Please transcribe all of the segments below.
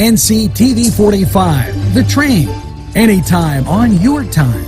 NCTV45, The Train, anytime on your time.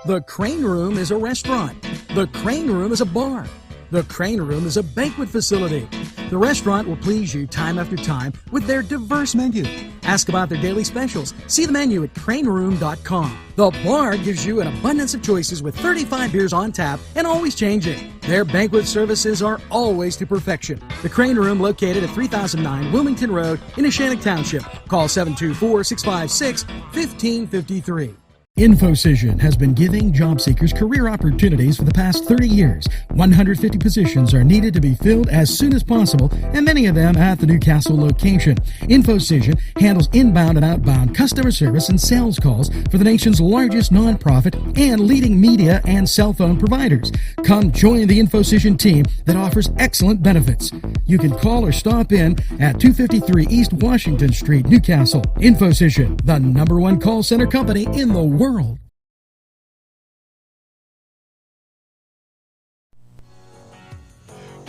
The Crane Room is a restaurant. The Crane Room is a bar. The Crane Room is a banquet facility. The restaurant will please you time after time with their diverse menu. Ask about their daily specials. See the menu at craneroom.com. The bar gives you an abundance of choices with 35 beers on tap and always changing. Their banquet services are always to perfection. The Crane Room, located at 3009 Wilmington Road in Neshannock Township. Call 724-656-1553. InfoCision has been giving job seekers career opportunities for the past 30 years. 150 positions are needed to be filled as soon as possible, and many of them at the Newcastle location. InfoCision handles inbound and outbound customer service and sales calls for the nation's largest nonprofit and leading media and cell phone providers. Come join the InfoCision team that offers excellent benefits. You can call or stop in at 253 East Washington Street, Newcastle. InfoCision, the #1 call center company in the world.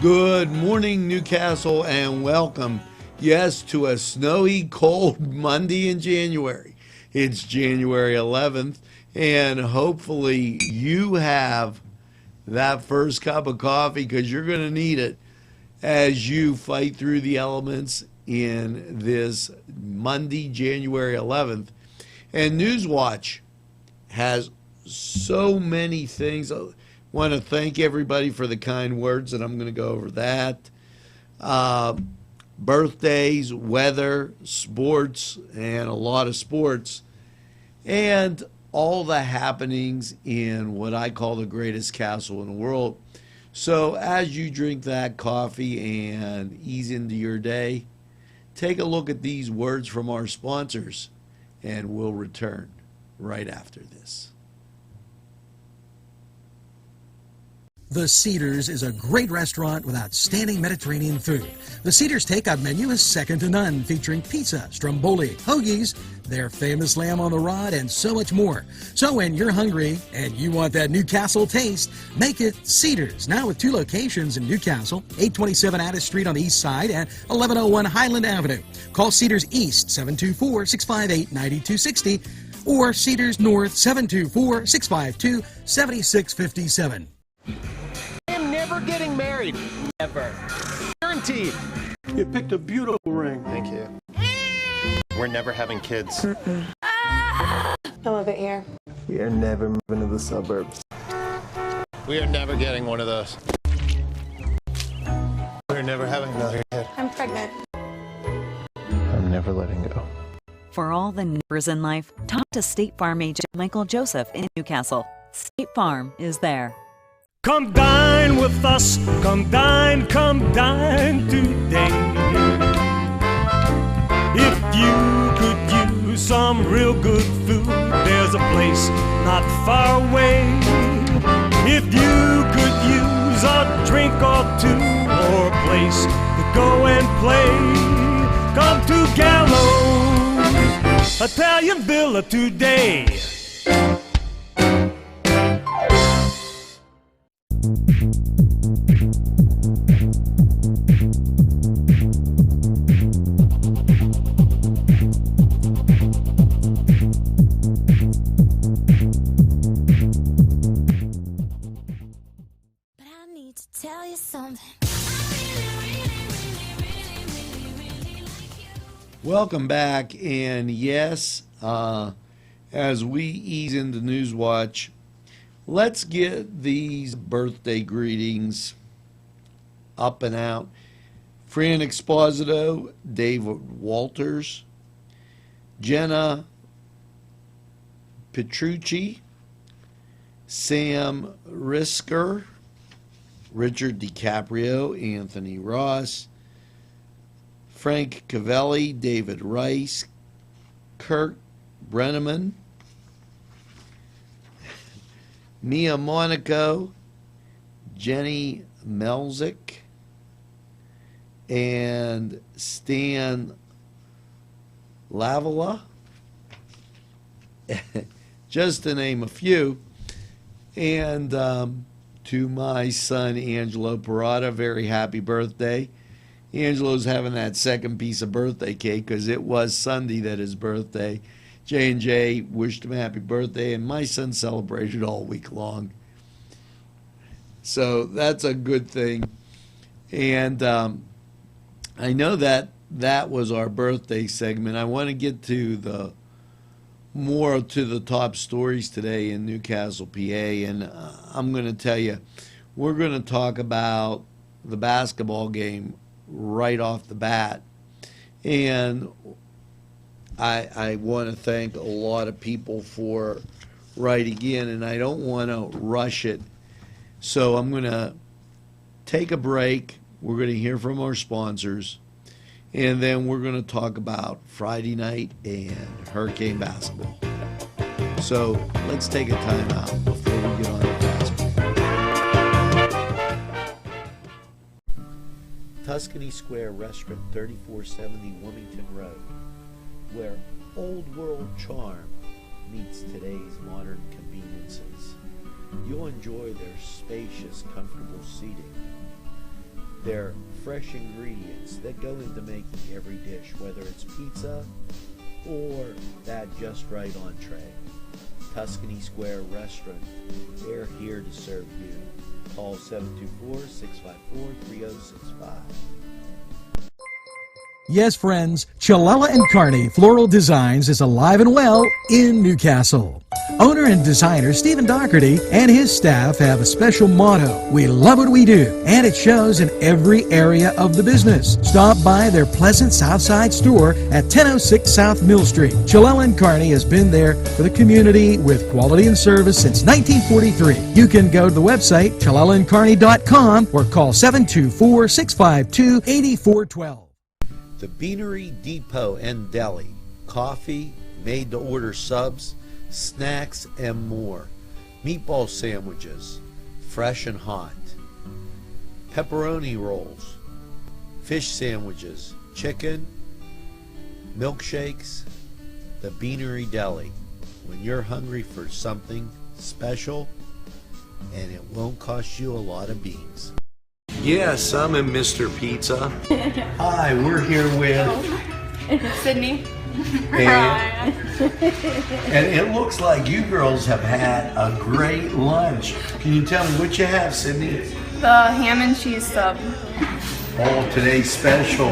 Good morning, Newcastle, and welcome, yes, to a snowy, cold Monday in January. It's January 11th, and hopefully you have that first cup of coffee, because you're going to need it as you fight through the elements in this Monday, January 11th. And NewsWatch has so many things. I want to thank everybody for the kind words, and I'm going to go over that. Birthdays, weather, sports, and a lot of sports, and all the happenings in what I call the greatest castle in the world. So as you drink that coffee and ease into your day, take a look at these words from our sponsors, and we'll return right after this. The Cedars is a great restaurant with outstanding Mediterranean food. The Cedars takeout menu is second to none, featuring pizza, stromboli, hoagies, their famous lamb on the rod, and so much more. So when you're hungry and you want that Newcastle taste, make it Cedars. Now with 2 locations in Newcastle, 827 Addis Street on the east side and 1101 Highland Avenue. Call Cedars East, 724-658-9260, or Cedars North, 724-652-7657. Never getting married. Never. Guaranteed. You picked a beautiful ring. Thank you. We're never having kids. I love it here. We are never moving to the suburbs. We are never getting one of those. We're never having another kid. I'm pregnant. I'm never letting go. For all the neighbors in life, talk to State Farm agent Michael Joseph in Newcastle. State Farm is there. Come dine with us, come dine today. If you could use some real good food, there's a place not far away. If you could use a drink or two, or a place to go and play, come to Gallows Italian Villa today. Tell you something. Welcome back, and yes, as we ease into NewsWatch, let's get these birthday greetings up and out. Fran Exposito, David Walters, Jenna Petrucci, Sam Risker, Richard DiCaprio, Anthony Ross, Frank Cavelli, David Rice, Kurt Brenneman, Mia Monaco, Jenny Melzik, and Stan Lavala, just to name a few. And to my son, Angelo Perrotta. Very happy birthday. Angelo's having that second piece of birthday cake because it was Sunday that his birthday. J&J wished him happy birthday, and my son celebrated all week long. So that's a good thing. And I know that was our birthday segment. I want to get to more to the top stories today in Newcastle, PA, and I'm going to tell you, we're going to talk about the basketball game right off the bat. And I want to thank a lot of people for writing in, and I don't want to rush it. So I'm going to take a break. We're going to hear from our sponsors, and then we're going to talk about Friday night and Hurricane basketball. So let's take a time out before we get on to basketball. Tuscany Square Restaurant, 3470 Wilmington Road, where old world charm meets today's modern conveniences. You'll enjoy their spacious, comfortable seating, their fresh ingredients that go into making every dish, whether it's pizza or that just right entree. Tuscany Square Restaurant, they're here to serve you. Call 724-654-3065. Yes, friends, Chilella and Carney Floral Designs is alive and well in Newcastle. Owner and designer Stephen Doherty and his staff have a special motto: we love what we do, and it shows in every area of the business. Stop by their pleasant Southside store at 1006 South Mill Street. Chilella and Carney has been there for the community with quality and service since 1943. You can go to the website chilellaandcarney.com or call 724-652-8412. The Beanery Depot and Deli. Coffee, made-to-order subs, snacks, and more. Meatball sandwiches, fresh and hot. Pepperoni rolls, fish sandwiches, chicken, milkshakes. The Beanery Deli. When you're hungry for something special, and it won't cost you a lot of beans. Yes, I'm in Mr. Pizza. Hi, we're here with Sydney. and it looks like you girls have had a great lunch. Can you tell me what you have, Sydney? The ham and cheese sub. Oh, today's special.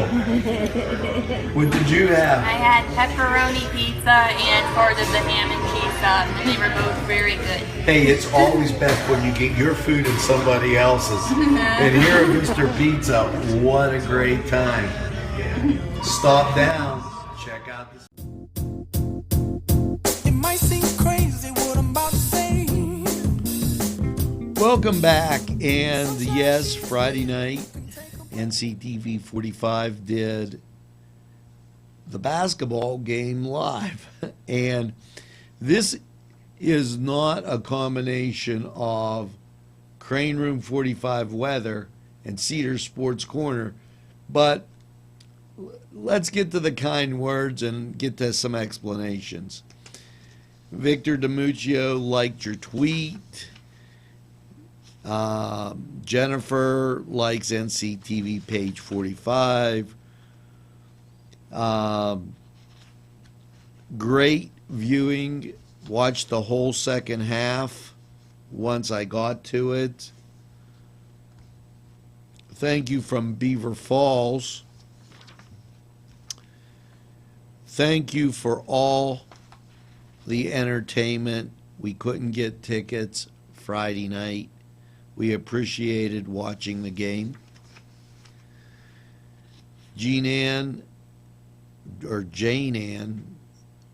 What did you have? I had pepperoni pizza and part of the ham and cheese sub, and they were both very good. Hey, it's always best when you get your food and somebody else's. And here at Mr. Pizza, what a great time. Stop down. Check out this. It might seem crazy what I'm about to say. Welcome back. And yes, Friday night, NCTV45 did the basketball game live. And this is not a combination of Crane Room 45 weather and Cedar Sports Corner, but let's get to the kind words and get to some explanations. Victor DiMuccio liked your tweet. Jennifer likes NCTV page 45. Great viewing. Watched the whole second half once I got to it. Thank you from Beaver Falls. Thank you for all the entertainment. We couldn't get tickets Friday night. We appreciated watching the game. Jane Ann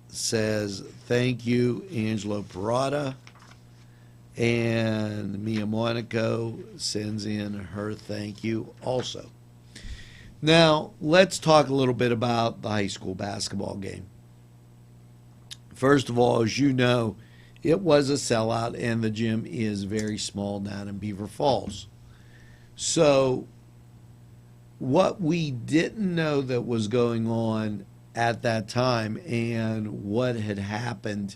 says, thank you, Angelo Perrotta. And Mia Monaco sends in her thank you also. Now, let's talk a little bit about the high school basketball game. First of all, as you know, it was a sellout, and the gym is very small down in Beaver Falls. So what we didn't know that was going on at that time and what had happened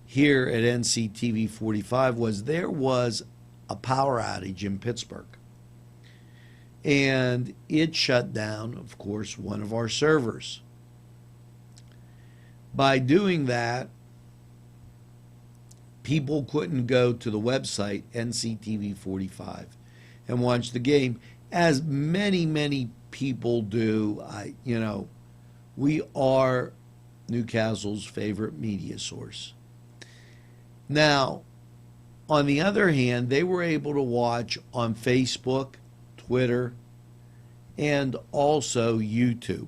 here at NCTV 45 was there was a power outage in Pittsburgh. And it shut down, of course, one of our servers. By doing that, people couldn't go to the website NCTV45 and watch the game, as many people do. We are Newcastle's favorite media source. Now, on the other hand, they were able to watch on Facebook, Twitter, and also YouTube.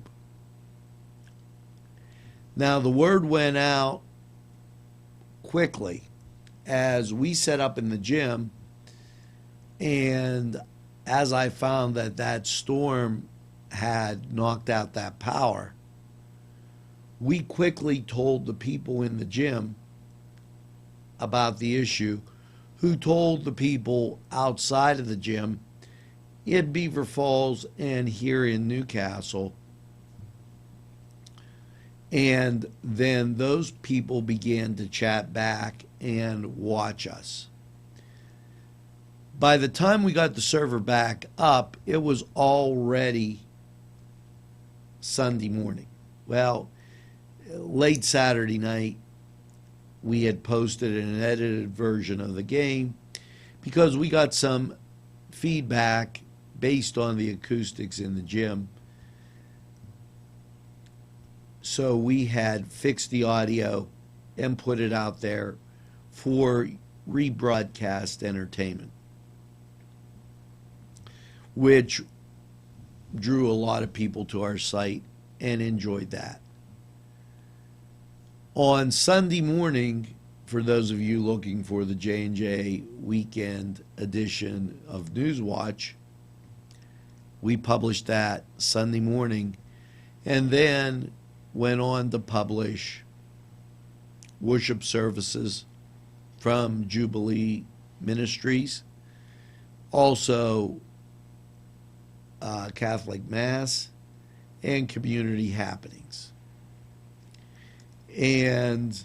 Now, the word went out quickly as we set up in the gym, and as I found that storm had knocked out that power, we quickly told the people in the gym about the issue, who told the people outside of the gym in Beaver Falls and here in Newcastle. And then those people began to chat back and watch us. By the time we got the server back up, it was already Sunday morning. Well, late Saturday night, we had posted an edited version of the game because we got some feedback based on the acoustics in the gym. So we had fixed the audio and put it out there for rebroadcast entertainment, which drew a lot of people to our site and enjoyed that. On Sunday morning, for those of you looking for the J&J weekend edition of NewsWatch, we published that Sunday morning and then went on to publish worship services from Jubilee Ministries, also Catholic Mass, and community happenings. And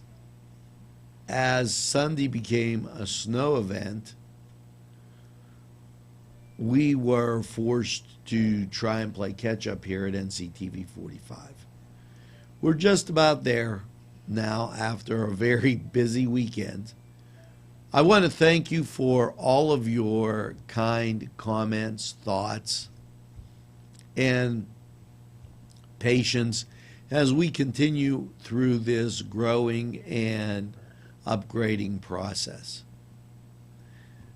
as Sunday became a snow event, we were forced to try and play catch up here at NCTV 45. We're just about there now after a very busy weekend. I want to thank you for all of your kind comments, thoughts, and patience as we continue through this growing and upgrading process.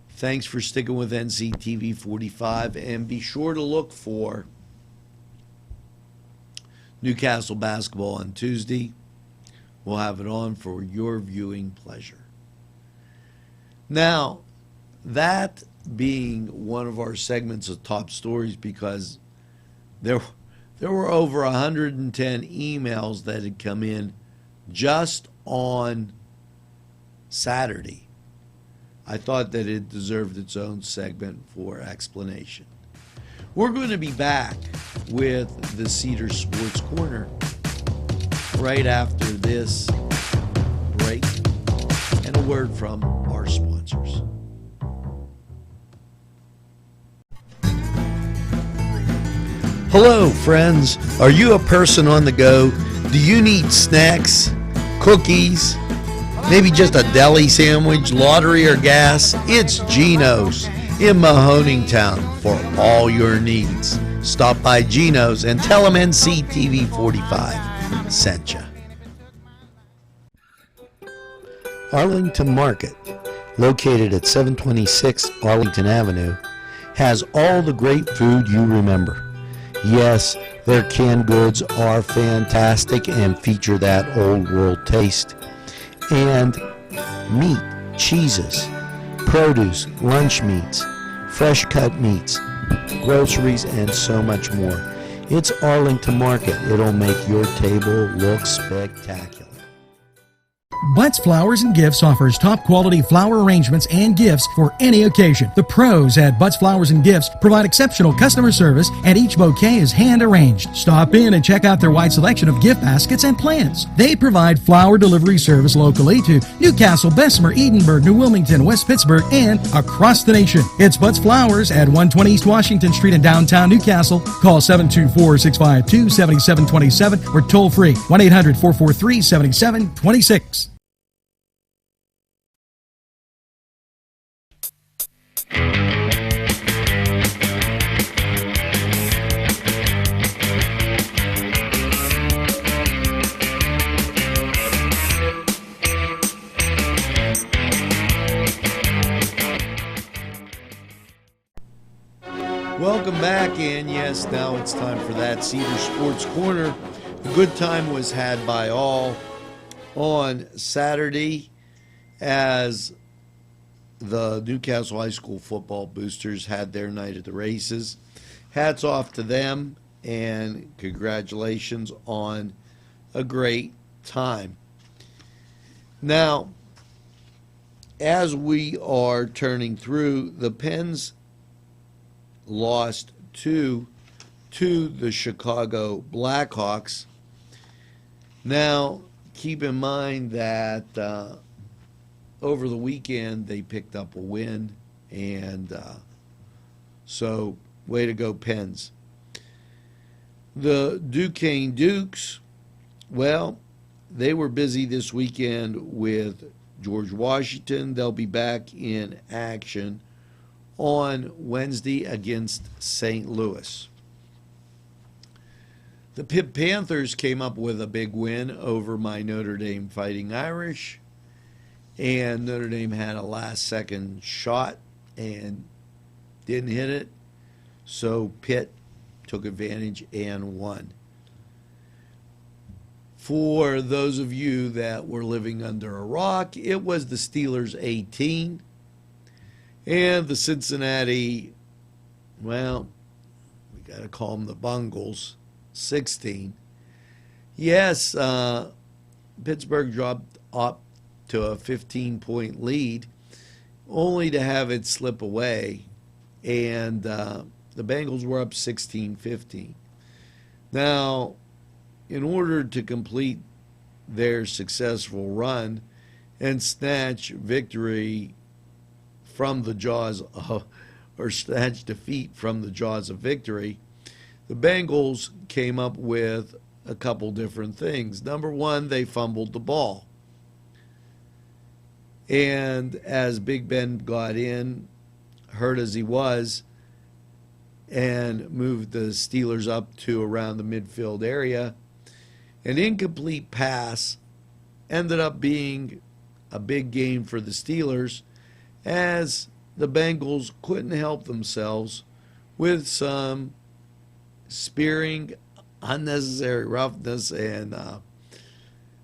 Thanks for sticking with NCTV 45, and be sure to look for Newcastle basketball on Tuesday. We'll have it on for your viewing pleasure. Now, that being one of our segments of top stories, because there were over 110 emails that had come in just on Saturday, I thought that it deserved its own segment for explanation. We're going to be back with the Cedar Sports Corner right after this break and a word from our sponsors. Hello, friends. Are you a person on the go? Do you need snacks, cookies, maybe just a deli sandwich, lottery, or gas? It's Gino's in Mahoning Town for all your needs. Stop by Gino's and tell them NCTV 45 sent you. Arlington Market, located at 726 Arlington Avenue, has all the great food you remember. Yes, their canned goods are fantastic and feature that old world taste. And meat, cheeses, produce, lunch meats, fresh cut meats, groceries, and so much more. It's Arlington Market. It'll make your table look spectacular. Butts Flowers and Gifts offers top quality flower arrangements and gifts for any occasion. The pros at Butts Flowers and Gifts provide exceptional customer service, and each bouquet is hand arranged. Stop in and check out their wide selection of gift baskets and plants. They provide flower delivery service locally to Newcastle, Bessemer, Edinburgh, New Wilmington, West Pittsburgh, and across the nation. It's Butts Flowers at 120 East Washington Street in downtown Newcastle. Call 724-652-7727 or toll free 1-800-443-7726. Welcome back, and yes, now it's time for that Cedar Sports Corner. A good time was had by all on Saturday as the Newcastle High School football boosters had their night at the races. Hats off to them, and congratulations on a great time. Now, as we are turning through, the Pens lost to the Chicago Blackhawks. Now, keep in mind that over the weekend they picked up a win, and so way to go, Pens. The Duquesne Dukes, well, they were busy this weekend with George Washington. They'll be back in action on Wednesday against St. Louis. The Pitt Panthers came up with a big win over my Notre Dame Fighting Irish, and Notre Dame had a last-second shot and didn't hit it, so Pitt took advantage and won. For those of you that were living under a rock, it was the Steelers 18 and the Cincinnati, well, we got to call them the Bungles, 16. Yes, Pittsburgh dropped up to a 15-point lead, only to have it slip away, and the Bengals were up 16-15. Now, in order to complete their successful run and snatch victory from the jaws of, or snatch defeat from the jaws of victory, the Bengals came up with a couple different things. Number one, they fumbled the ball. And as Big Ben got in, hurt as he was, and moved the Steelers up to around the midfield area, an incomplete pass ended up being a big gain for the Steelers, as the Bengals couldn't help themselves with some spearing, unnecessary roughness, and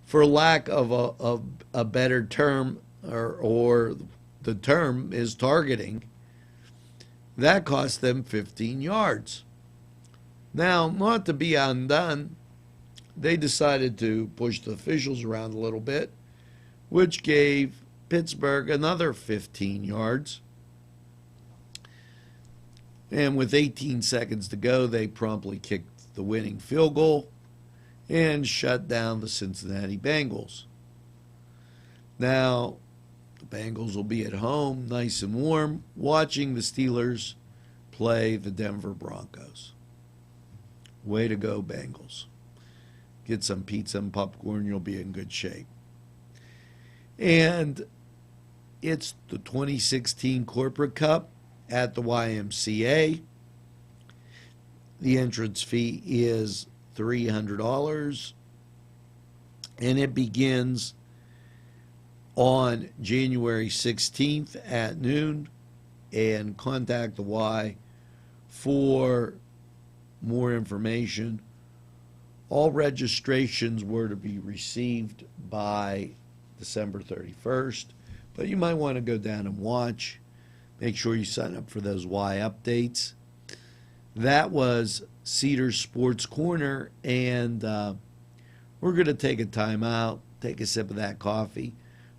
for lack of a better term, or the term is targeting, that cost them 15 yards. Now, not to be undone, they decided to push the officials around a little bit, which gave Pittsburgh another 15 yards. And with 18 seconds to go, they promptly kicked the winning field goal and shut down the Cincinnati Bengals. Now, the Bengals will be at home, nice and warm, watching the Steelers play the Denver Broncos. Way to go, Bengals. Get some pizza and popcorn, you'll be in good shape. And it's the 2016 Corporate Cup at the YMCA. The entrance fee is $300, and it begins on January 16th at noon. And contact the Y for more information. All registrations were to be received by December 31st, but you might want to go down and watch. Make sure you sign up for those Y updates. That was Cedar Sports Corner, and we're going to take a time out take a sip of that coffee.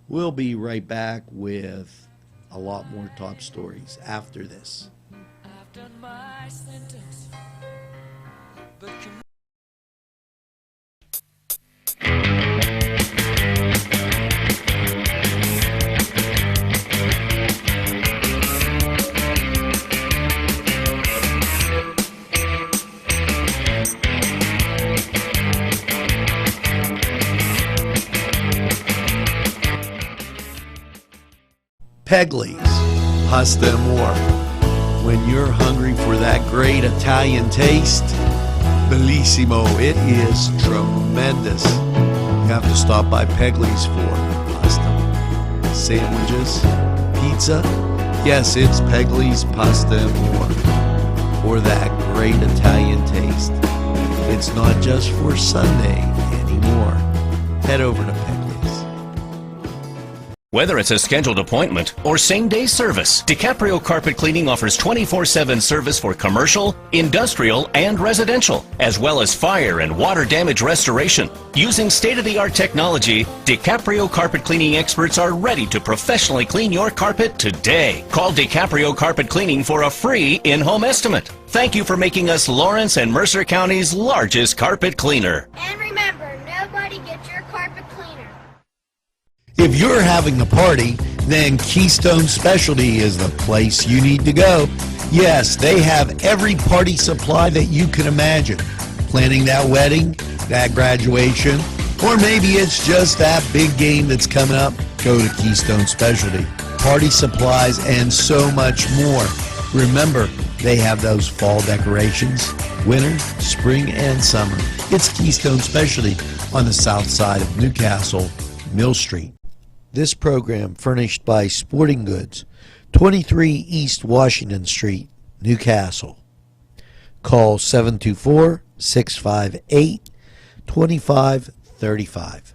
We'll be right back with a lot more top stories after this. I've done my sentence, but Pegley's, pasta and more. When you're hungry for that great Italian taste, bellissimo, it is tremendous. You have to stop by Pegley's for pasta, sandwiches, pizza. Yes, it's Pegley's pasta and more for that great Italian taste. It's not just for Sunday anymore. Head over to Pegley's. Whether it's a scheduled appointment or same-day service, DiCaprio Carpet Cleaning offers 24/7 service for commercial, industrial, and residential, as well as fire and water damage restoration. Using state-of-the-art technology, DiCaprio Carpet Cleaning experts are ready to professionally clean your carpet today. Call DiCaprio Carpet Cleaning for a free in-home estimate. Thank you for making us Lawrence and Mercer County's largest carpet cleaner. And remember, nobody gets your carpet cleaner. If you're having a party, then Keystone Specialty is the place you need to go. Yes, they have every party supply that you can imagine. Planning that wedding, that graduation, or maybe it's just that big game that's coming up, go to Keystone Specialty. Party supplies and so much more. Remember, they have those fall decorations, winter, spring, and summer. It's Keystone Specialty on the south side of Newcastle, Mill Street. This program furnished by Sporting Goods, 23 East Washington Street, Newcastle. Call 724-658-2535.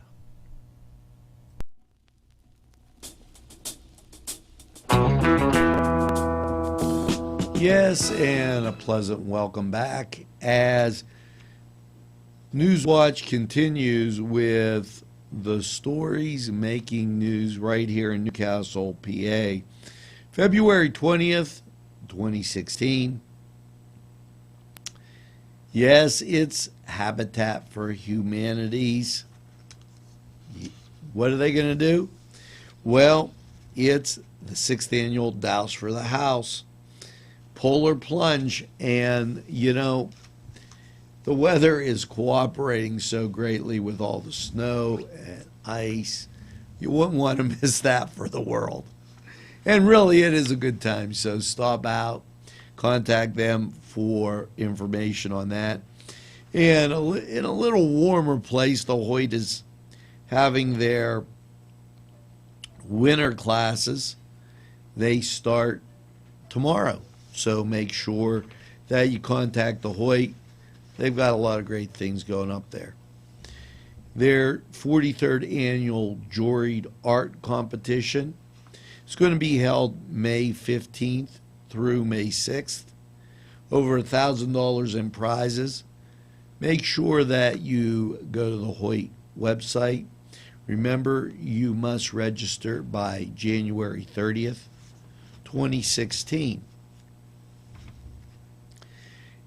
Yes, and a pleasant welcome back as NewsWatch continues with the stories making news right here in Newcastle, PA. February 20th, 2016. Yes, it's Habitat for Humanity's. What are they going to do? Well, it's the 6th annual Douse for the House Polar Plunge, and you know, the weather is cooperating so greatly with all the snow and ice. You wouldn't want to miss that for the world. And really, it is a good time. So stop out, contact them for information on that. And in a little warmer place, the Hoyt is having their winter classes. They start tomorrow. So make sure that you contact the Hoyt. They've got a lot of great things going up there. Their 43rd annual Joried Art Competition is going to be held May 15th through May 6th. Over $1,000 in prizes. Make sure that you go to the Hoyt website. Remember, you must register by January 30th, 2016.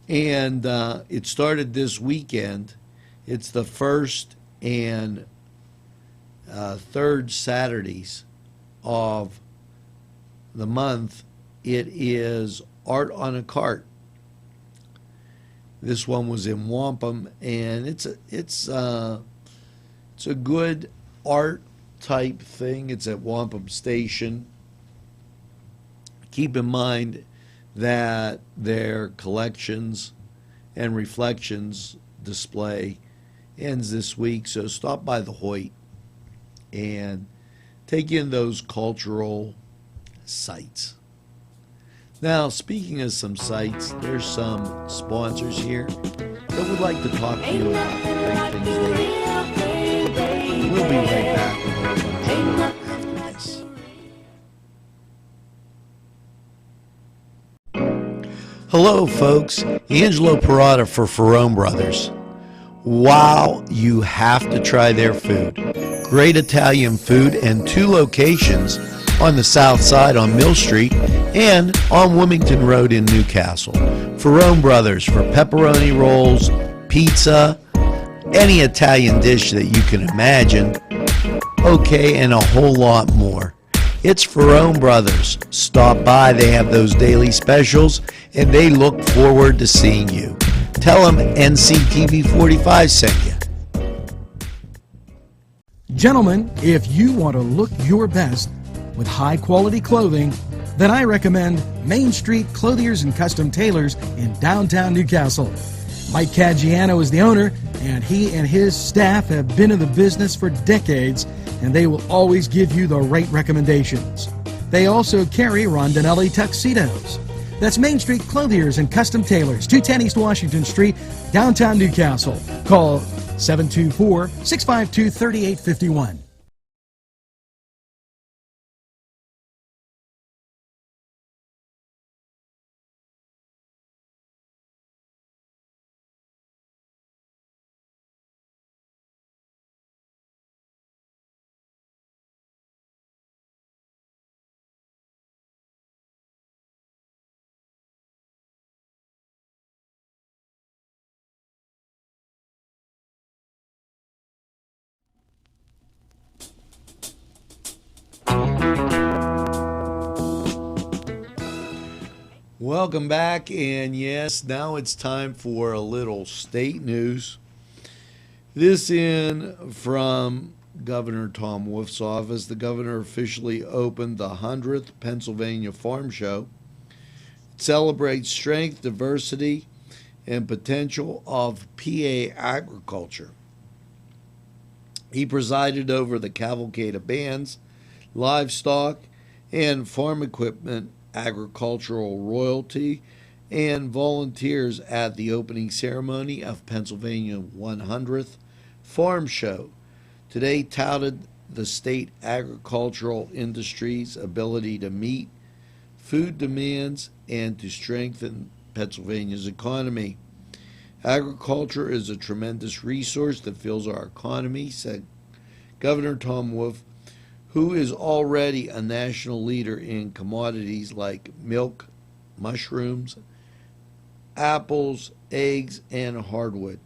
And it started this weekend. It's the first and third Saturdays of the month. It is Art on a Cart. This one was in Wampum, and it's a good art type thing. It's at Wampum Station. Keep in mind that their collections and reflections display ends this week, so stop by the Hoyt and take in those cultural sites. Now, speaking of some sites, there's some sponsors here that would like to talk to you about great things they do. We'll be right back with a whole bunch more after this. Hello, folks. Angelo Perrotta for Ferrone Brothers. Wow, you have to try their food. great Italian food and 2 locations on the south side on Mill Street and on Wilmington Road in Newcastle. Ferrone Brothers for pepperoni rolls, pizza, any Italian dish that you can imagine, okay, and a whole lot more. It's Ferrone Brothers. Stop by, they have those daily specials, and they look forward to seeing you. Tell them NCTV45 sent you. Gentlemen, if you want to look your best with high-quality clothing, then I recommend Main Street Clothiers and Custom Tailors in downtown Newcastle. Mike Caggiano is the owner, and he and his staff have been in the business for decades, and they will always give you the right recommendations. They also carry Rondinelli tuxedos. That's Main Street Clothiers and Custom Tailors, 210 East Washington Street, downtown Newcastle. Call 724-652-3851. Welcome back, and yes, now it's time for a little state news. This in from Governor Tom Wolf's office. The governor officially opened the 100th Pennsylvania Farm Show. It celebrates strength, diversity, and potential of PA agriculture. He presided over the cavalcade of bands, livestock, and farm equipment, agricultural royalty, and volunteers at the opening ceremony of Pennsylvania 100th Farm Show. Today touted the state agricultural industry's ability to meet food demands and to strengthen Pennsylvania's economy. Agriculture is a tremendous resource that fuels our economy, said Governor Tom Wolf, who is already a national leader in commodities like milk, mushrooms, apples, eggs, and hardwood.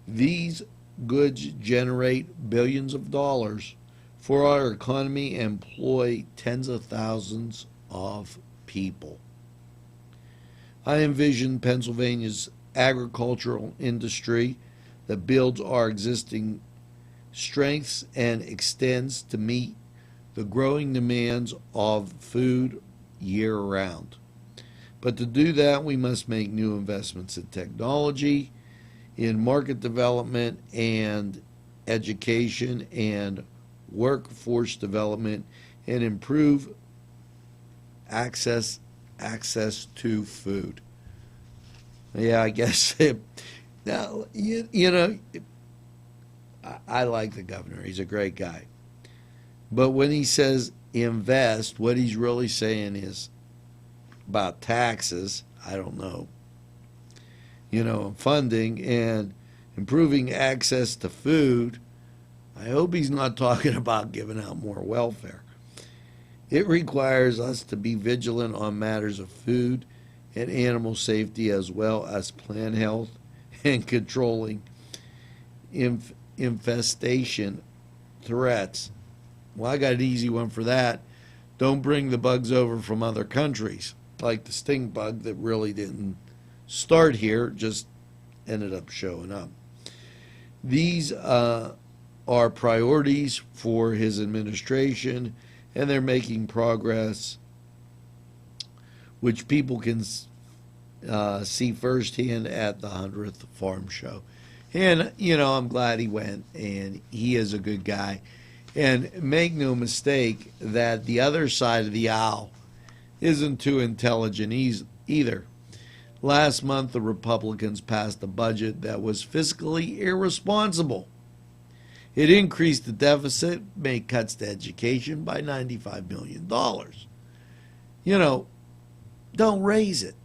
These goods generate billions of dollars for our economy and employ tens of thousands of people. I envision Pennsylvania's agricultural industry that builds our existing strengths and extends to meet the growing demands of food year-round. But to do that, we must make new investments in technology, in market development and education and workforce development, and improve access to food. Yeah, I guess now you know, I like the governor. He's a great guy. But when he says invest, what he's really saying is about taxes, I don't know, funding and improving access to food. I hope he's not talking about giving out more welfare. It requires us to be vigilant on matters of food and animal safety, as well as plant health and controlling infestation threats. Well, I got an easy one for that. Don't bring the bugs over from other countries, like the stink bug that really didn't start here, just ended up showing up. These are priorities for his administration, and they're making progress, which people can see firsthand at the 100th Farm Show. And, I'm glad he went, and he is a good guy. And make no mistake that the other side of the aisle isn't too intelligent either. Last month, the Republicans passed a budget that was fiscally irresponsible. It increased the deficit, made cuts to education by $95 million. Don't raise it.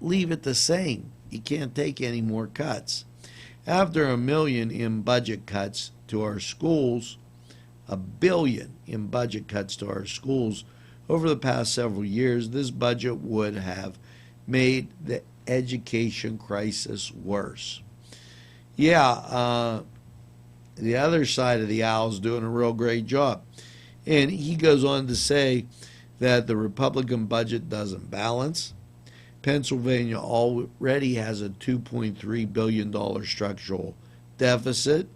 Leave it the same. You can't take any more cuts. After $1 million in budget cuts to our schools, billion in budget cuts to our schools over the past several years, this budget would have made the education crisis worse. Yeah, the other side of the aisle is doing a real great job. And he goes on to say that the Republican budget doesn't balance. Pennsylvania already has a $2.3 billion structural deficit.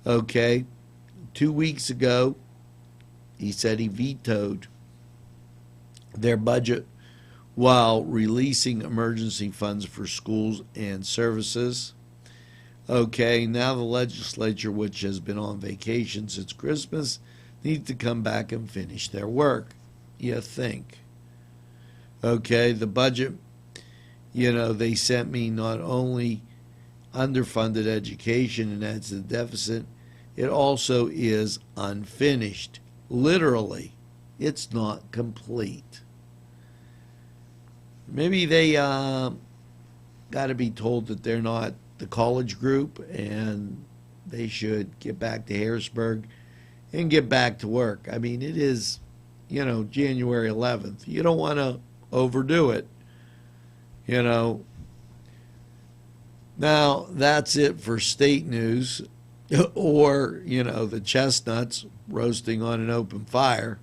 Okay, 2 weeks ago, he said he vetoed their budget while releasing emergency funds for schools and services. Okay, now the legislature, which has been on vacation since Christmas, needs to come back and finish their work, you think. Okay, the budget, they sent me not only underfunded education, and that's the deficit, it also is unfinished. Literally, it's not complete. Maybe they got to be told that they're not the college group and they should get back to Harrisburg and get back to work. I mean, it is, January 11th. You don't want to overdo it, Now, that's it for state news, or, the chestnuts roasting on an open fire.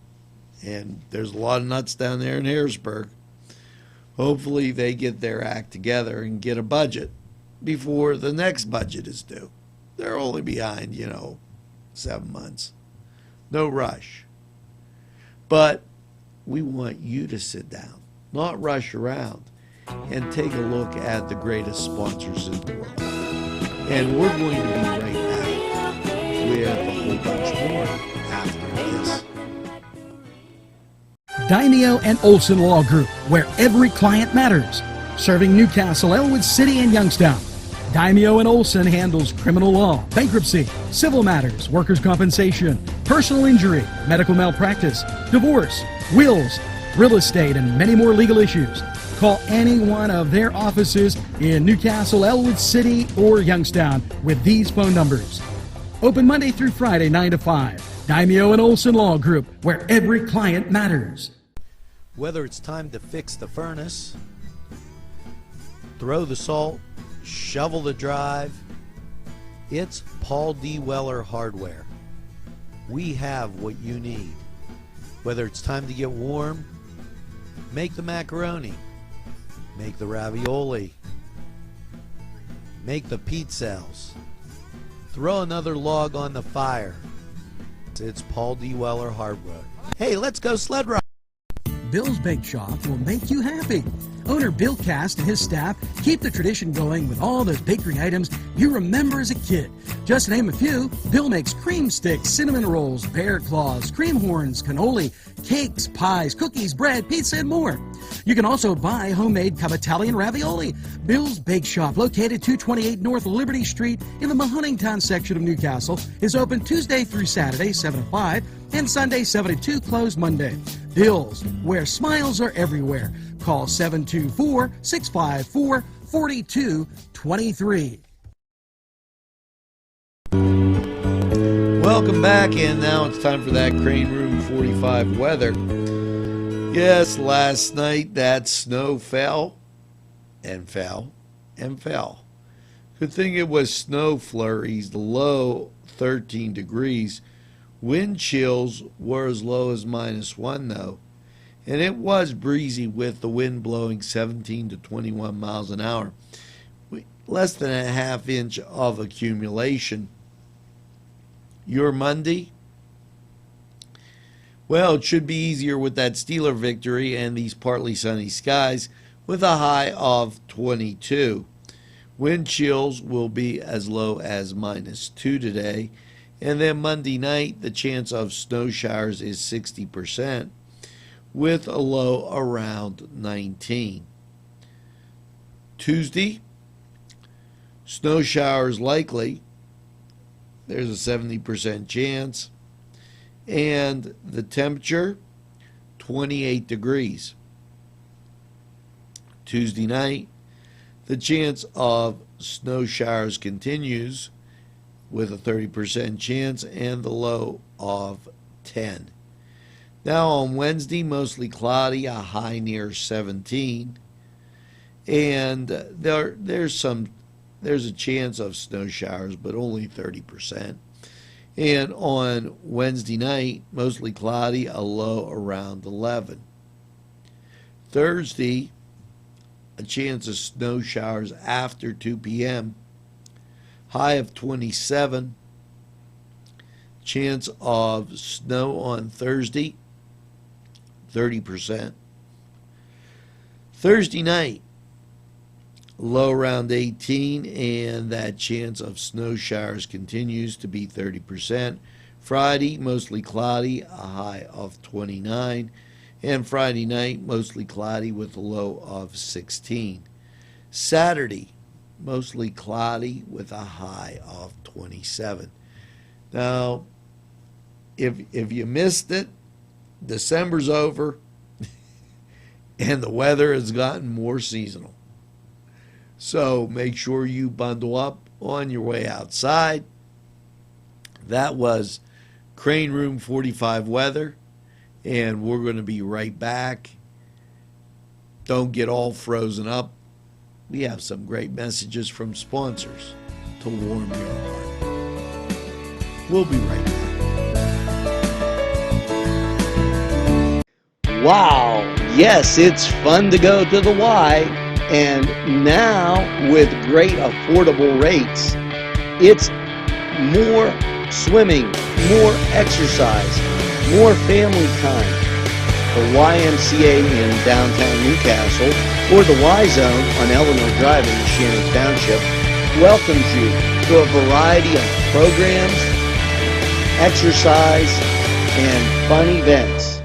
And there's a lot of nuts down there in Harrisburg. Hopefully they get their act together and get a budget before the next budget is due. They're only behind, 7 months. No rush. But we want you to sit down, not rush around, and take a look at the greatest sponsors in the world. And we're going to be right back with a whole bunch more after this. Daimio and Olson Law Group, where every client matters. Serving Newcastle, Elwood City, and Youngstown. Daimio and Olson handles criminal law, bankruptcy, civil matters, workers' compensation, personal injury, medical malpractice, divorce, wills, real estate, and many more legal issues. Call any one of their offices in Newcastle, Elwood City, or Youngstown with these phone numbers. Open Monday through Friday, 9 to 5. Daimio and Olson Law Group, where every client matters. Whether it's time to fix the furnace, throw the salt, shovel the drive, it's Paul D. Weller Hardware. We have what you need. Whether it's time to get warm, make the macaroni, make the ravioli, make the pizzelles, throw another log on the fire. It's Paul D. Weller Hardware. Hey, let's go sled ride. Bill's Bake Shop will make you happy. Owner Bill Cast and his staff keep the tradition going with all those bakery items you remember as a kid. Just to name a few, Bill makes cream sticks, cinnamon rolls, bear claws, cream horns, cannoli, cakes, pies, cookies, bread, pizza, and more. You can also buy homemade Cavatelli ravioli. Bill's Bake Shop, located 228 North Liberty Street in the Mahoningtown section of Newcastle, is open Tuesday through Saturday, 7 to 5, and Sunday, 7 to 2, closed Monday. Bill's, where smiles are everywhere. Call 724-654-4223. Welcome back, and now it's time for that Crane Room 45 weather. Yes, last night that snow fell and fell and fell. Good thing it was snow flurries, the low 13 degrees. Wind chills were as low as -1 though, and it was breezy with the wind blowing 17 to 21 miles an hour. Less than a half inch of accumulation. Your Monday? Well, it should be easier with that Steeler victory and these partly sunny skies with a high of 22. Wind chills will be as low as -2 today. And then Monday night, the chance of snow showers is 60% with a low around 19. Tuesday, snow showers likely. There's a 70% chance. And the temperature, 28 degrees. Tuesday night, the chance of snow showers continues with a 30% chance and the low of 10. Now on Wednesday, mostly cloudy, a high near 17. And there's a chance of snow showers, but only 30%. And on Wednesday night, mostly cloudy, a low around 11. Thursday, a chance of snow showers after 2 p.m., high of 27. Chance of snow on Thursday, 30%. Thursday night, low around 18, and that chance of snow showers continues to be 30%. Friday, mostly cloudy, a high of 29. And Friday night, mostly cloudy with a low of 16. Saturday, mostly cloudy with a high of 27. Now, if you missed it, December's over, and the weather has gotten more seasonal. So make sure you bundle up on your way outside. That was Crane Room 45 weather, and we're going to be right back. Don't get all frozen up. We have some great messages from sponsors to warm your heart. We'll be right back. Wow, yes, it's fun to go to the Y, and now with great affordable rates, it's more swimming, more exercise, more family time. The YMCA in downtown Newcastle, or the Y Zone on Eleanor Drive in Shannon Township, welcomes you to a variety of programs, exercise, and fun events.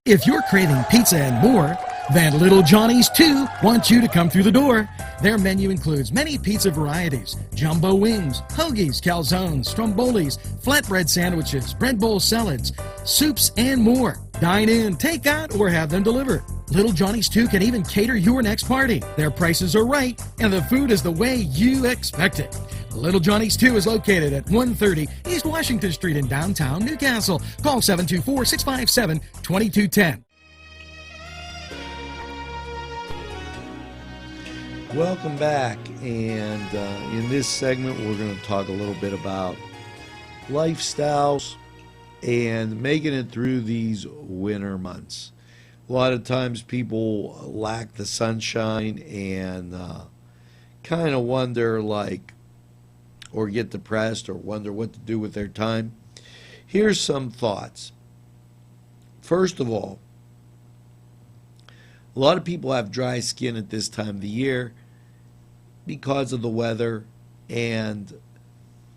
If you're craving pizza and more, then Little Johnny's 2 wants you to come through the door. Their menu includes many pizza varieties, jumbo wings, hoagies, calzones, strombolis, flatbread sandwiches, bread bowl salads, soups, and more. Dine in, take out, or have them delivered. Little Johnny's 2 can even cater your next party. Their prices are right, and the food is the way you expect it. Little Johnny's 2 is located at 130 East Washington Street in downtown Newcastle. Call 724-657-2210. Welcome back, and in this segment we're going to talk a little bit about lifestyles and making it through these winter months. A lot of times people lack the sunshine and kind of wonder, or get depressed or wonder what to do with their time. Here's some thoughts. First of all, a lot of people have dry skin at this time of the year because of the weather and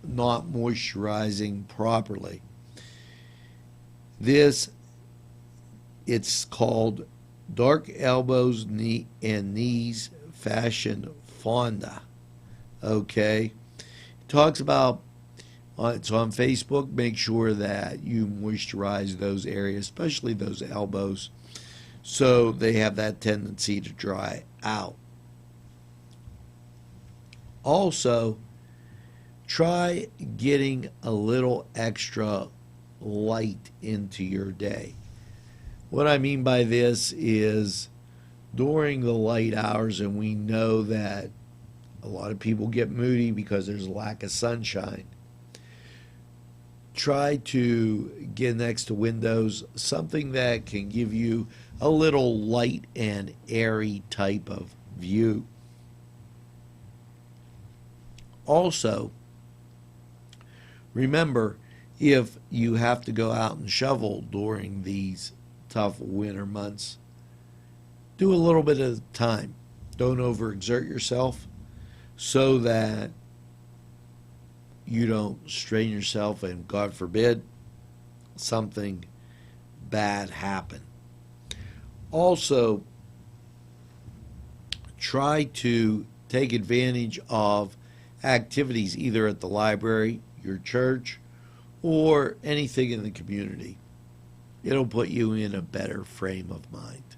not moisturizing properly. It's called Dark Elbows and Knees Fashion Fonda. Okay? It talks about, it's on Facebook, make sure that you moisturize those areas, especially those elbows, so they have that tendency to dry out. Also, try getting a little extra light into your day. What I mean by this is during the light hours, and we know that a lot of people get moody because there's a lack of sunshine, try to get next to windows, something that can give you a little light and airy type of view. Also, remember, if you have to go out and shovel during these tough winter months, do a little bit at a time. Don't overexert yourself so that you don't strain yourself and, God forbid, something bad happen. Also, try to take advantage of activities either at the library, your church, or anything in the community. It'll put you in a better frame of mind.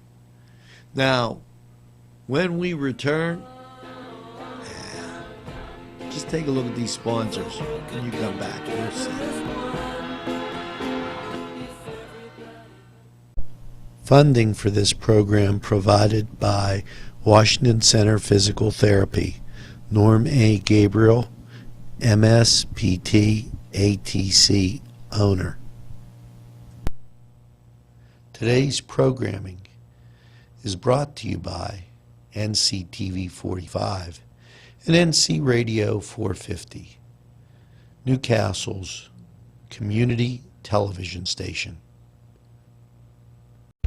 Now, when we return, just take a look at these sponsors when you come back. You'll see. Funding for this program provided by Washington Center Physical Therapy, Norm A. Gabriel, MSPT, ATC owner. Today's programming is brought to you by NCTV45 and NC Radio 450, Newcastle's community television station.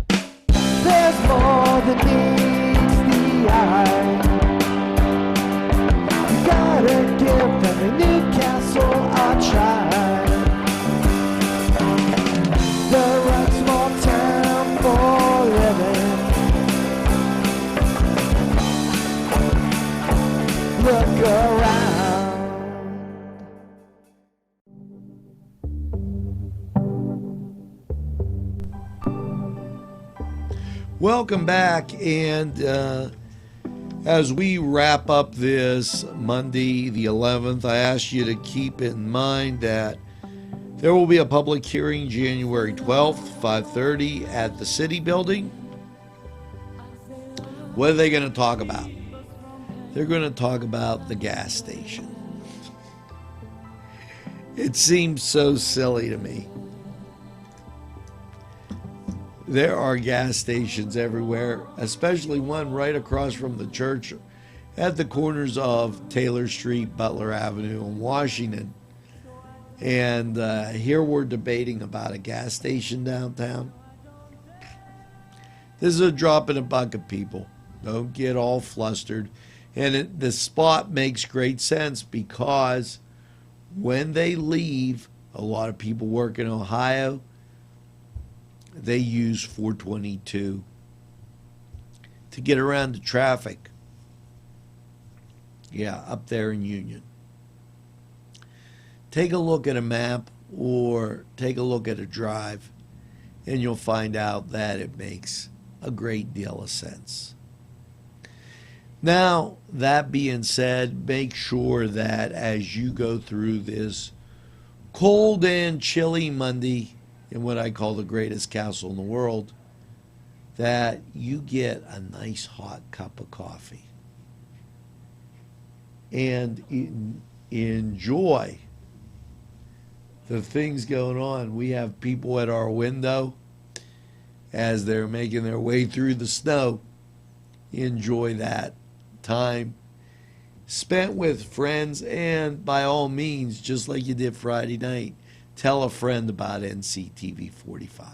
There's more than meets the eye. You gotta give every Newcastle a try. The right small town for living. Look around. Welcome back, and as we wrap up this Monday the 11th, I ask you to keep in mind that there will be a public hearing January 12th, 5:30 at the City Building. What are they going to talk about? They're going to talk about the gas station. It seems so silly to me. There are gas stations everywhere, especially one right across from the church at the corners of Taylor Street, Butler Avenue, and Washington. And here we're debating about a gas station downtown. This is a drop in a bucket, people. Don't get all flustered. And the spot makes great sense because when they leave, a lot of people work in Ohio, they use 422 to get around the traffic. Yeah, up there in Union. Take a look at a map or take a look at a drive, and you'll find out that it makes a great deal of sense. Now, that being said, make sure that as you go through this cold and chilly Monday in what I call the greatest castle in the world, that you get a nice hot cup of coffee and enjoy the things going on. We have people at our window as they're making their way through the snow. Enjoy that time spent with friends, and by all means, just like you did Friday night, tell a friend about NCTV45.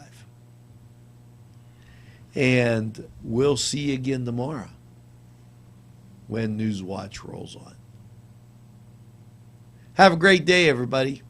And we'll see you again tomorrow when NewsWatch rolls on. Have a great day, everybody.